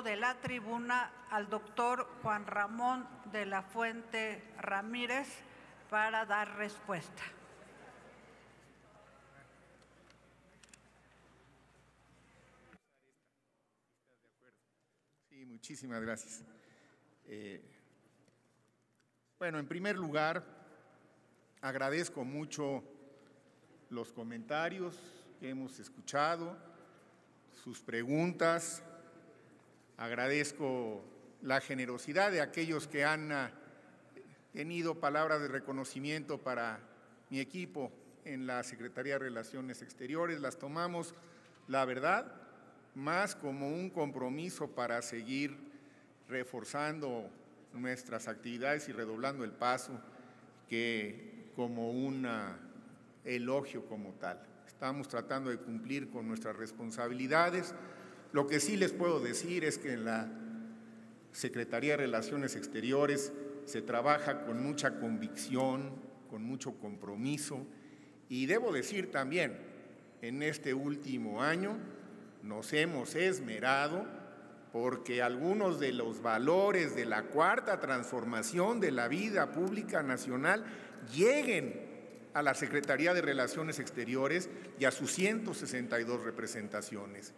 de la tribuna al doctor Juan Ramón de la Fuente Ramírez para dar respuesta. Sí, muchísimas gracias. Bueno, en primer lugar, agradezco mucho los comentarios que hemos escuchado, sus preguntas. Agradezco la generosidad de aquellos que han tenido palabras de reconocimiento para mi equipo en la Secretaría de Relaciones Exteriores. Las tomamos, la verdad, más como un compromiso para seguir reforzando nuestras actividades y redoblando el paso que como un elogio como tal. Estamos tratando de cumplir con nuestras responsabilidades. Lo que sí les puedo decir es que en la Secretaría de Relaciones Exteriores se trabaja con mucha convicción, con mucho compromiso, y debo decir también, en este último año nos hemos esmerado porque algunos de los valores de la cuarta transformación de la vida pública nacional lleguen a la Secretaría de Relaciones Exteriores y a sus 162 representaciones.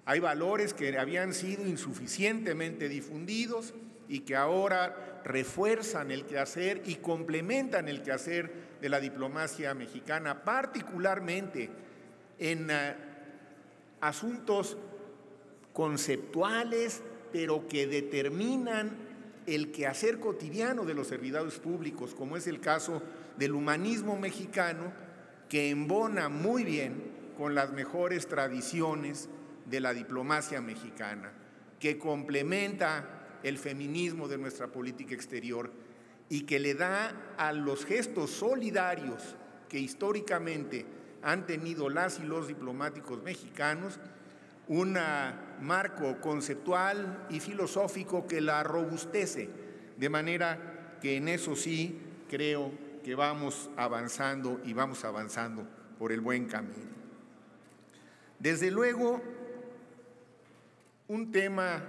Hay valores que habían sido insuficientemente difundidos y que ahora refuerzan el quehacer y complementan el quehacer de la diplomacia mexicana, particularmente en asuntos conceptuales, pero que determinan el quehacer cotidiano de los servidores públicos, como es el caso del humanismo mexicano, que embona muy bien con las mejores tradiciones de la diplomacia mexicana, que complementa el feminismo de nuestra política exterior y que le da a los gestos solidarios que históricamente han tenido las y los diplomáticos mexicanos un marco conceptual y filosófico que la robustece, de manera que en eso sí creo que vamos avanzando y vamos avanzando por el buen camino. Desde luego, un tema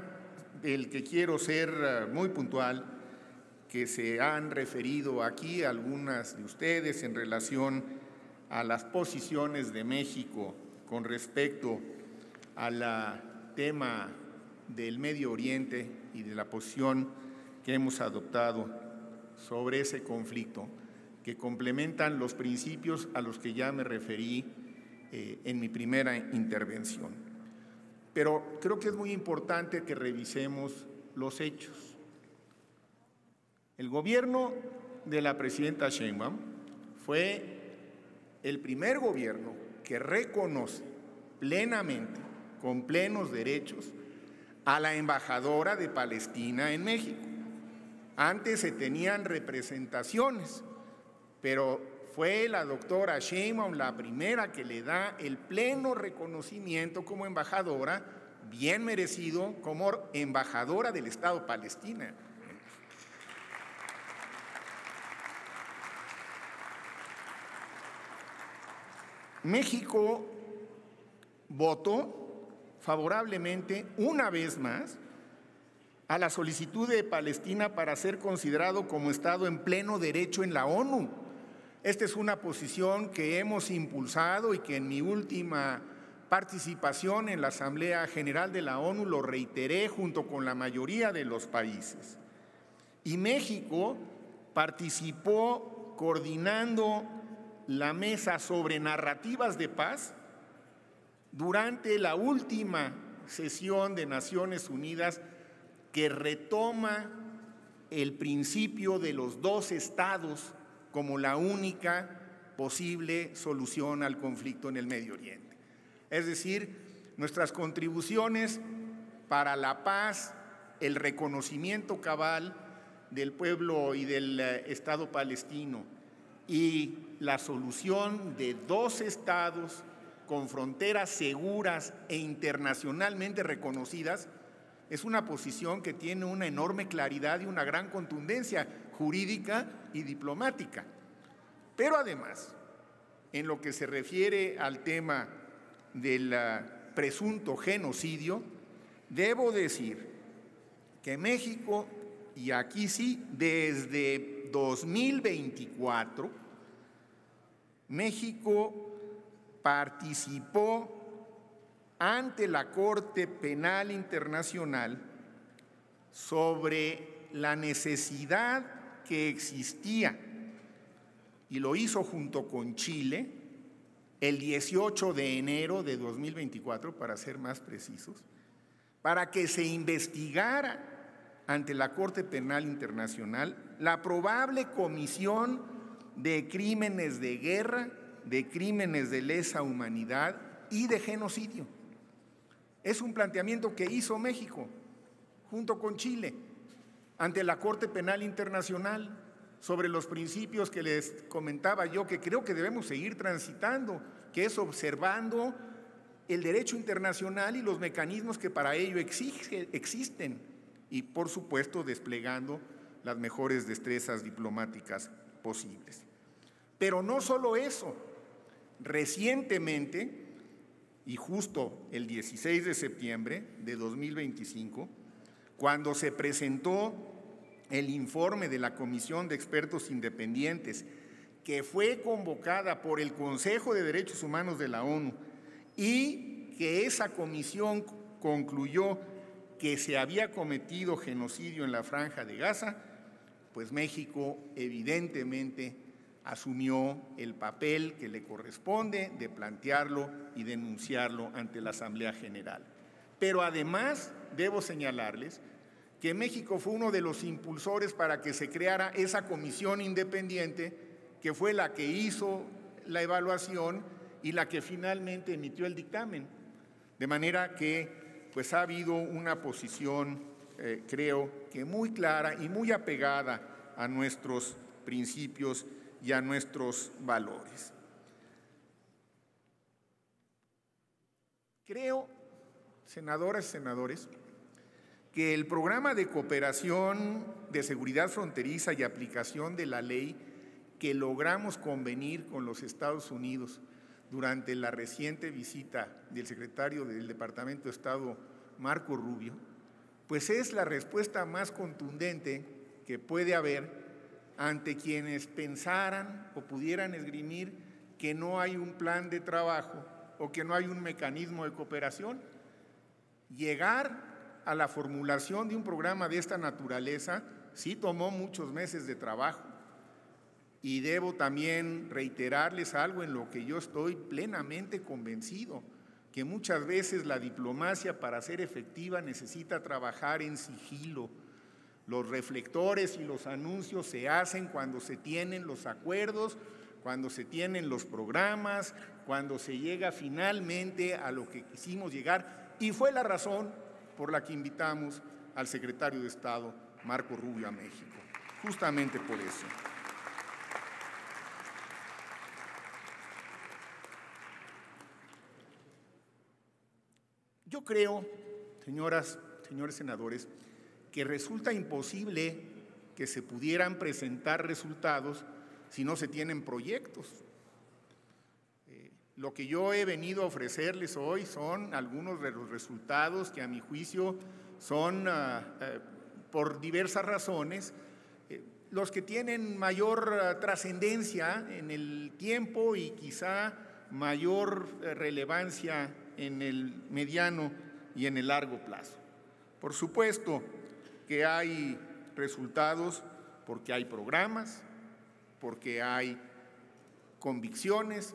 del que quiero ser muy puntual, que se han referido aquí algunas de ustedes en relación a las posiciones de México con respecto al tema del Medio Oriente y de la posición que hemos adoptado sobre ese conflicto, que complementan los principios a los que ya me referí en mi primera intervención. Pero creo que es muy importante que revisemos los hechos. El gobierno de la presidenta Sheinbaum fue el primer gobierno que reconoce plenamente, con plenos derechos, a la embajadora de Palestina en México. Antes se tenían representaciones, pero fue la doctora Sheinbaum la primera que le da el pleno reconocimiento como embajadora, bien merecido, como embajadora del Estado Palestina. México votó favorablemente una vez más a la solicitud de Palestina para ser considerado como Estado en pleno derecho en la ONU. Esta es una posición que hemos impulsado y que en mi última participación en la Asamblea General de la ONU lo reiteré junto con la mayoría de los países. Y México participó coordinando la mesa sobre narrativas de paz durante la última sesión de Naciones Unidas, que retoma el principio de los dos estados como la única posible solución al conflicto en el Medio Oriente. Es decir, nuestras contribuciones para la paz, el reconocimiento cabal del pueblo y del Estado palestino y la solución de dos estados con fronteras seguras e internacionalmente reconocidas, es una posición que tiene una enorme claridad y una gran contundencia jurídica y diplomática. Pero además, en lo que se refiere al tema del presunto genocidio, Debo decir que México, y aquí sí, desde 2024, México participó ante la Corte Penal Internacional sobre la necesidad que existía, y lo hizo junto con Chile, el 18 de enero de 2024, para ser más precisos, para que se investigara ante la Corte Penal Internacional la probable comisión de crímenes de guerra, de crímenes de lesa humanidad y de genocidio. Es un planteamiento que hizo México junto con Chile ante la Corte Penal Internacional sobre los principios que les comentaba yo, que creo que debemos seguir transitando, que es observando el derecho internacional y los mecanismos que para ello existen, y por supuesto desplegando las mejores destrezas diplomáticas posibles. Pero no solo eso, recientemente, y justo el 16 de septiembre de 2025, cuando se presentó el informe de la Comisión de Expertos Independientes, que fue convocada por el Consejo de Derechos Humanos de la ONU, y que esa comisión concluyó que se había cometido genocidio en la Franja de Gaza, pues México evidentemente asumió el papel que le corresponde de plantearlo y denunciarlo ante la Asamblea General. Pero además debo señalarles que México fue uno de los impulsores para que se creara esa comisión independiente, que fue la que hizo la evaluación y la que finalmente emitió el dictamen. De manera que pues ha habido una posición, creo que muy clara y muy apegada a nuestros principios y a nuestros valores. Creo, senadoras y senadores, que el programa de cooperación de seguridad fronteriza y aplicación de la ley que logramos convenir con los Estados Unidos durante la reciente visita del secretario del Departamento de Estado, Marco Rubio, pues es la respuesta más contundente que puede haber ante quienes pensaran o pudieran esgrimir que no hay un plan de trabajo o que no hay un mecanismo de cooperación. Llegar a la formulación de un programa de esta naturaleza sí tomó muchos meses de trabajo, y debo también reiterarles algo en lo que yo estoy plenamente convencido, que muchas veces la diplomacia, para ser efectiva, necesita trabajar en sigilo. Los reflectores y los anuncios se hacen cuando se tienen los acuerdos, cuando se tienen los programas, cuando se llega finalmente a lo que quisimos llegar, y fue la razón por la que invitamos al secretario de Estado, Marco Rubio, a México, justamente por eso. Yo creo, señoras, señores senadores, que resulta imposible que se pudieran presentar resultados si no se tienen proyectos. Lo que yo he venido a ofrecerles hoy son algunos de los resultados que a mi juicio son, por diversas razones, los que tienen mayor trascendencia en el tiempo y quizá mayor relevancia en el mediano y en el largo plazo. Por supuesto que hay resultados porque hay programas, porque hay convicciones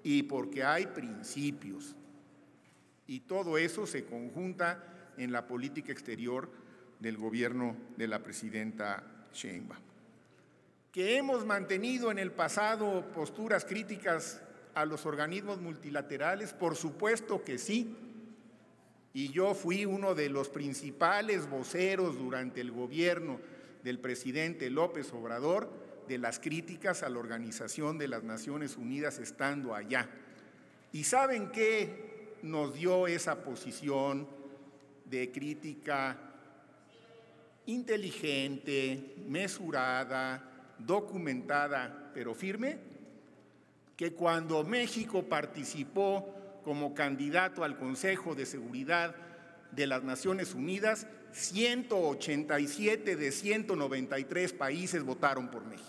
y porque hay principios. Y todo eso se conjunta en la política exterior del gobierno de la presidenta Sheinbaum. ¿Que hemos mantenido en el pasado posturas críticas a los organismos multilaterales? Por supuesto que sí. Y yo fui uno de los principales voceros durante el gobierno del presidente López Obrador de las críticas a la Organización de las Naciones Unidas estando allá. ¿Y saben qué nos dio esa posición de crítica inteligente, mesurada, documentada, pero firme? Que cuando México participó como candidato al Consejo de Seguridad de las Naciones Unidas, 187 de 193 países votaron por México.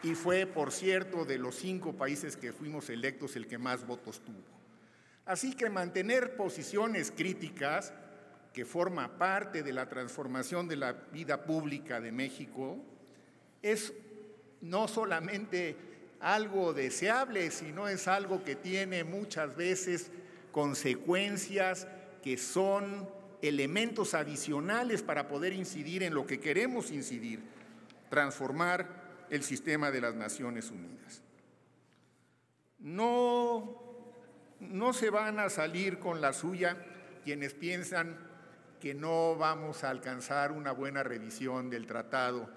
Y fue, por cierto, de los 5 países que fuimos electos, el que más votos tuvo. Así que mantener posiciones críticas, que forma parte de la transformación de la vida pública de México, es no solamente algo deseable, sino es algo que tiene muchas veces consecuencias que son elementos adicionales para poder incidir en lo que queremos incidir, transformar el sistema de las Naciones Unidas. No se van a salir con la suya quienes piensan que no vamos a alcanzar una buena revisión del tratado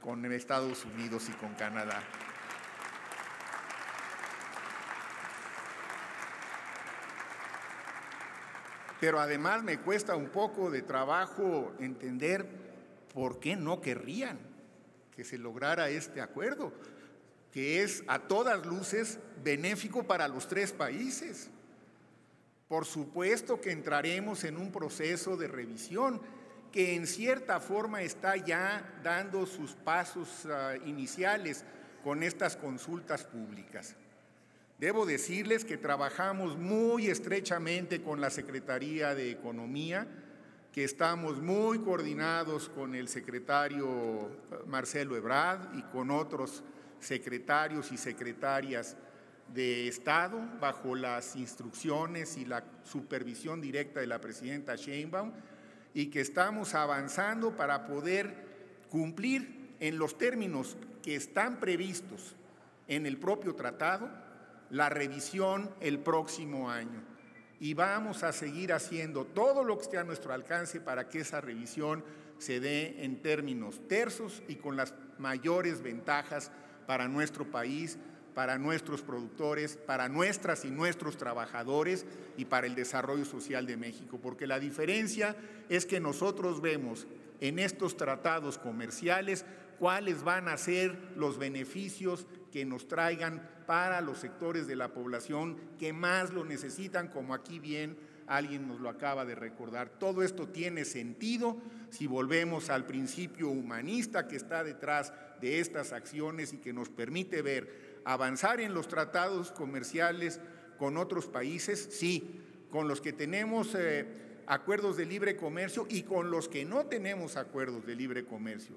con Estados Unidos y con Canadá. Pero además me cuesta un poco de trabajo entender por qué no querrían que se lograra este acuerdo, que es a todas luces benéfico para los 3 países. Por supuesto que entraremos en un proceso de revisión que en cierta forma está ya dando sus pasos iniciales con estas consultas públicas. Debo decirles que trabajamos muy estrechamente con la Secretaría de Economía, que estamos muy coordinados con el secretario Marcelo Ebrard y con otros secretarios y secretarias de Estado, bajo las instrucciones y la supervisión directa de la presidenta Sheinbaum, y que estamos avanzando para poder cumplir en los términos que están previstos en el propio tratado la revisión el próximo año. Y vamos a seguir haciendo todo lo que esté a nuestro alcance para que esa revisión se dé en términos tersos y con las mayores ventajas para nuestro país, para nuestros productores, para nuestras y nuestros trabajadores y para el desarrollo social de México, porque la diferencia es que nosotros vemos en estos tratados comerciales cuáles van a ser los beneficios que nos traigan para los sectores de la población que más lo necesitan, como aquí bien alguien nos lo acaba de recordar. Todo esto tiene sentido si volvemos al principio humanista que está detrás de estas acciones y que nos permite ver avanzar en los tratados comerciales con otros países, sí, con los que tenemos acuerdos de libre comercio y con los que no tenemos acuerdos de libre comercio.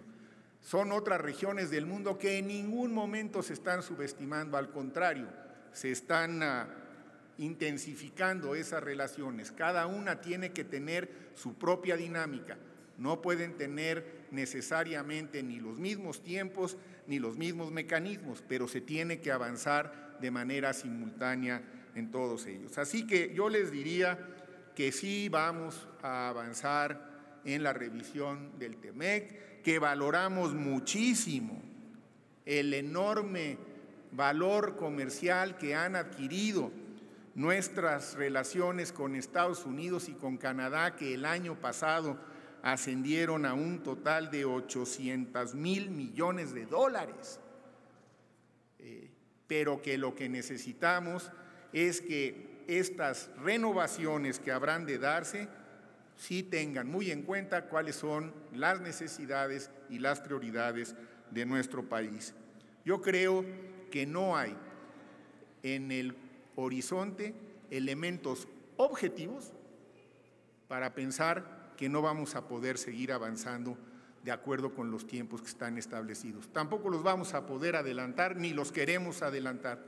Son otras regiones del mundo que en ningún momento se están subestimando, al contrario, se están intensificando esas relaciones. Cada una tiene que tener su propia dinámica. No pueden tener necesariamente ni los mismos tiempos ni los mismos mecanismos, pero se tiene que avanzar de manera simultánea en todos ellos. Así que yo les diría que sí vamos a avanzar en la revisión del TEMEC, que valoramos muchísimo el enorme valor comercial que han adquirido nuestras relaciones con Estados Unidos y con Canadá, que el año pasado ascendieron a un total de 800,000 millones de dólares. Pero que lo que necesitamos es que estas renovaciones que habrán de darse sí tengan muy en cuenta cuáles son las necesidades y las prioridades de nuestro país. Yo creo que no hay en el horizonte elementos objetivos para pensar que no vamos a poder seguir avanzando de acuerdo con los tiempos que están establecidos. Tampoco los vamos a poder adelantar, ni los queremos adelantar,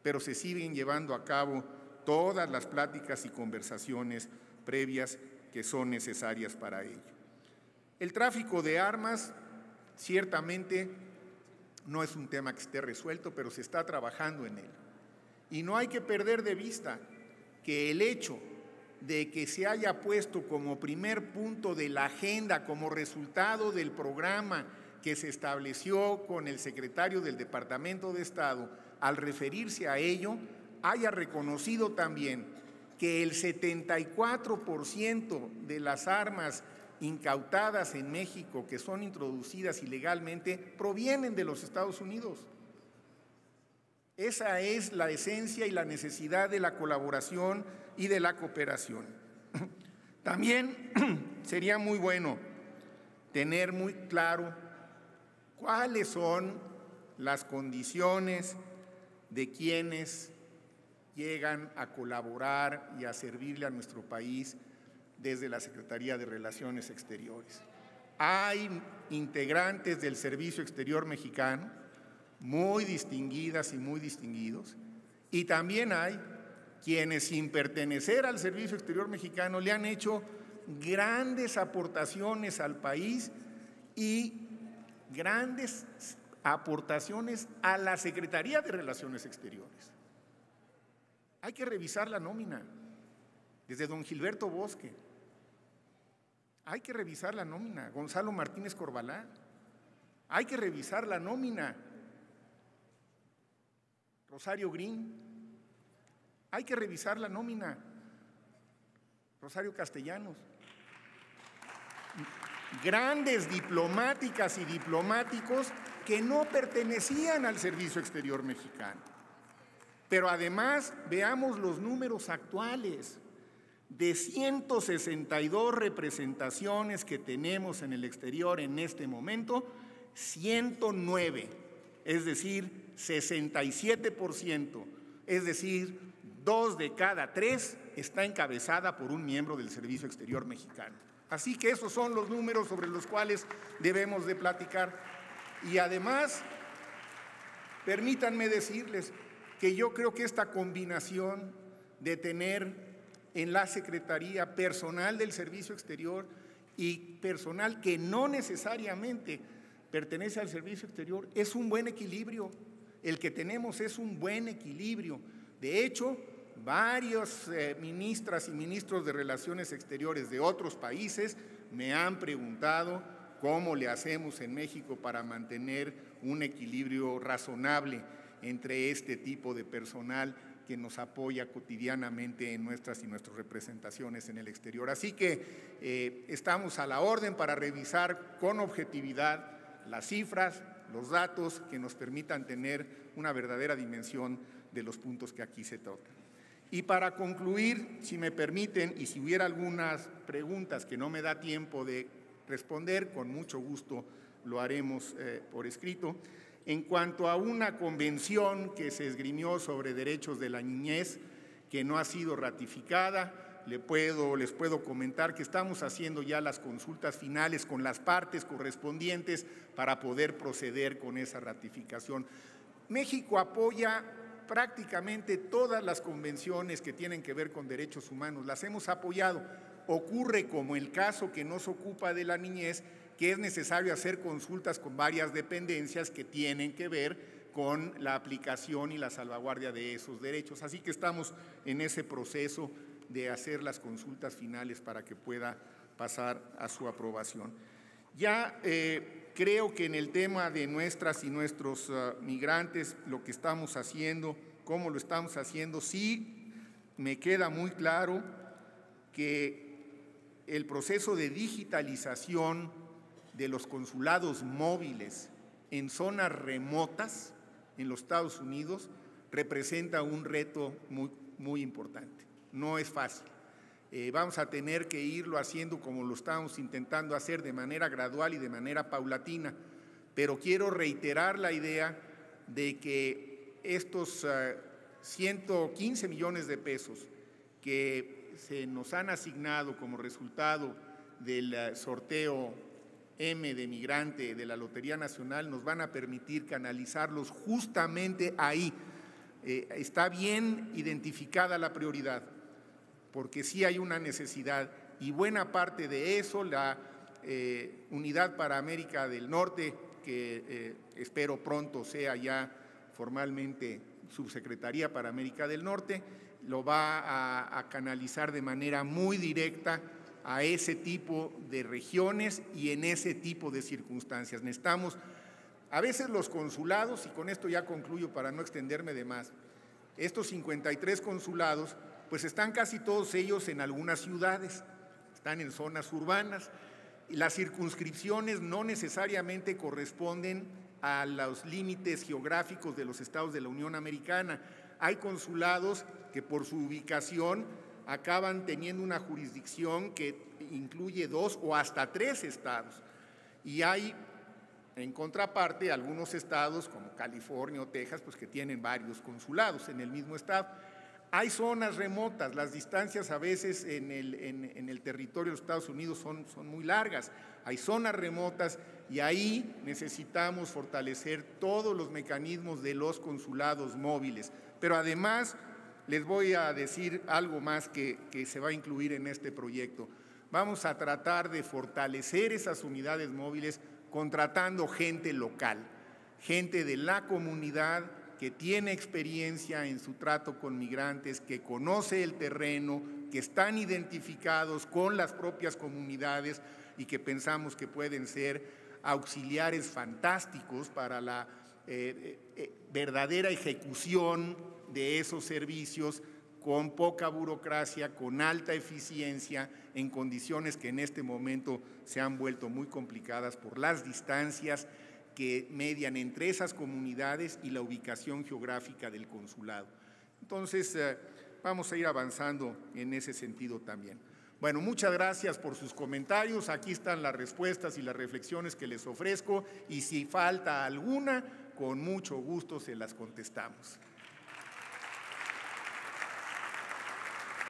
pero se siguen llevando a cabo todas las pláticas y conversaciones previas que son necesarias para ello. El tráfico de armas ciertamente no es un tema que esté resuelto, pero se está trabajando en él. Y no hay que perder de vista que el hecho de que se haya puesto como primer punto de la agenda, como resultado del programa que se estableció con el secretario del Departamento de Estado, al referirse a ello, haya reconocido también que el 74% de las armas incautadas en México que son introducidas ilegalmente provienen de los Estados Unidos. Esa es la esencia y la necesidad de la colaboración y de la cooperación. También sería muy bueno tener muy claro cuáles son las condiciones de quienes llegan a colaborar y a servirle a nuestro país desde la Secretaría de Relaciones Exteriores. Hay integrantes del Servicio Exterior Mexicano muy distinguidas y muy distinguidos, y también hay quienes, sin pertenecer al Servicio Exterior Mexicano, le han hecho grandes aportaciones al país y grandes aportaciones a la Secretaría de Relaciones Exteriores. Hay que revisar la nómina, desde don Gilberto Bosque. Hay que revisar la nómina, Gonzalo Martínez Corbalán. Hay que revisar la nómina, Rosario Green. Hay que revisar la nómina, Rosario Castellanos. Grandes diplomáticas y diplomáticos que no pertenecían al Servicio Exterior Mexicano. Pero además, veamos los números actuales. De 162 representaciones que tenemos en el exterior en este momento, 109, es decir, 67%, es decir, 2 de cada 3 está encabezada por un miembro del Servicio Exterior Mexicano. Así que esos son los números sobre los cuales debemos de platicar. Y además, permítanme decirles que yo creo que esta combinación de tener en la Secretaría personal del Servicio Exterior y personal que no necesariamente pertenece al Servicio Exterior es un buen equilibrio. El que tenemos es un buen equilibrio. De hecho, varios ministras y ministros de Relaciones Exteriores de otros países me han preguntado cómo le hacemos en México para mantener un equilibrio razonable entre este tipo de personal que nos apoya cotidianamente en nuestras y nuestras representaciones en el exterior. Así que estamos a la orden para revisar con objetividad las cifras, los datos que nos permitan tener una verdadera dimensión de los puntos que aquí se tocan. Y para concluir, si me permiten, y si hubiera algunas preguntas que no me da tiempo de responder, con mucho gusto lo haremos por escrito. En cuanto a una convención que se esgrimió sobre derechos de la niñez, que no ha sido ratificada, les puedo comentar que estamos haciendo ya las consultas finales con las partes correspondientes para poder proceder con esa ratificación. México apoya prácticamente todas las convenciones que tienen que ver con derechos humanos, las hemos apoyado. Ocurre como el caso que nos ocupa de la niñez, que es necesario hacer consultas con varias dependencias que tienen que ver con la aplicación y la salvaguardia de esos derechos. Así que estamos en ese proceso de hacer las consultas finales para que pueda pasar a su aprobación. Ya creo que en el tema de nuestras y nuestros migrantes, lo que estamos haciendo, cómo lo estamos haciendo, sí me queda muy claro que el proceso de digitalización de los consulados móviles en zonas remotas en los Estados Unidos representa un reto muy importante. No es fácil. Vamos a tener que irlo haciendo como lo estamos intentando hacer, de manera gradual y de manera paulatina, pero quiero reiterar la idea de que estos 115 millones de pesos que se nos han asignado como resultado del sorteo M de migrante de la Lotería Nacional nos van a permitir canalizarlos justamente ahí. Está bien identificada la prioridad, porque sí hay una necesidad, y buena parte de eso, la Unidad para América del Norte, que espero pronto sea ya formalmente Subsecretaría para América del Norte, lo va a canalizar de manera muy directa a ese tipo de regiones y en ese tipo de circunstancias. Necesitamos, a veces los consulados, y con esto ya concluyo para no extenderme de más, estos 53 consulados, pues están casi todos ellos en algunas ciudades, están en zonas urbanas, y las circunscripciones no necesariamente corresponden a los límites geográficos de los estados de la Unión Americana. Hay consulados que por su ubicación acaban teniendo una jurisdicción que incluye 2 o hasta 3 estados. Y hay, en contraparte, algunos estados como California o Texas, pues que tienen varios consulados en el mismo estado. Hay zonas remotas, las distancias a veces en el territorio de los Estados Unidos son muy largas. Hay zonas remotas y ahí necesitamos fortalecer todos los mecanismos de los consulados móviles. Pero además les voy a decir algo más que se va a incluir en este proyecto. Vamos a tratar de fortalecer esas unidades móviles contratando gente local, gente de la comunidad que tiene experiencia en su trato con migrantes, que conoce el terreno, que están identificados con las propias comunidades y que pensamos que pueden ser auxiliares fantásticos para la verdadera ejecución de esos servicios con poca burocracia, con alta eficiencia, en condiciones que en este momento se han vuelto muy complicadas por las distancias que median entre esas comunidades y la ubicación geográfica del consulado. Entonces, vamos a ir avanzando en ese sentido también. Bueno, muchas gracias por sus comentarios. Aquí están las respuestas y las reflexiones que les ofrezco y si falta alguna, con mucho gusto se las contestamos.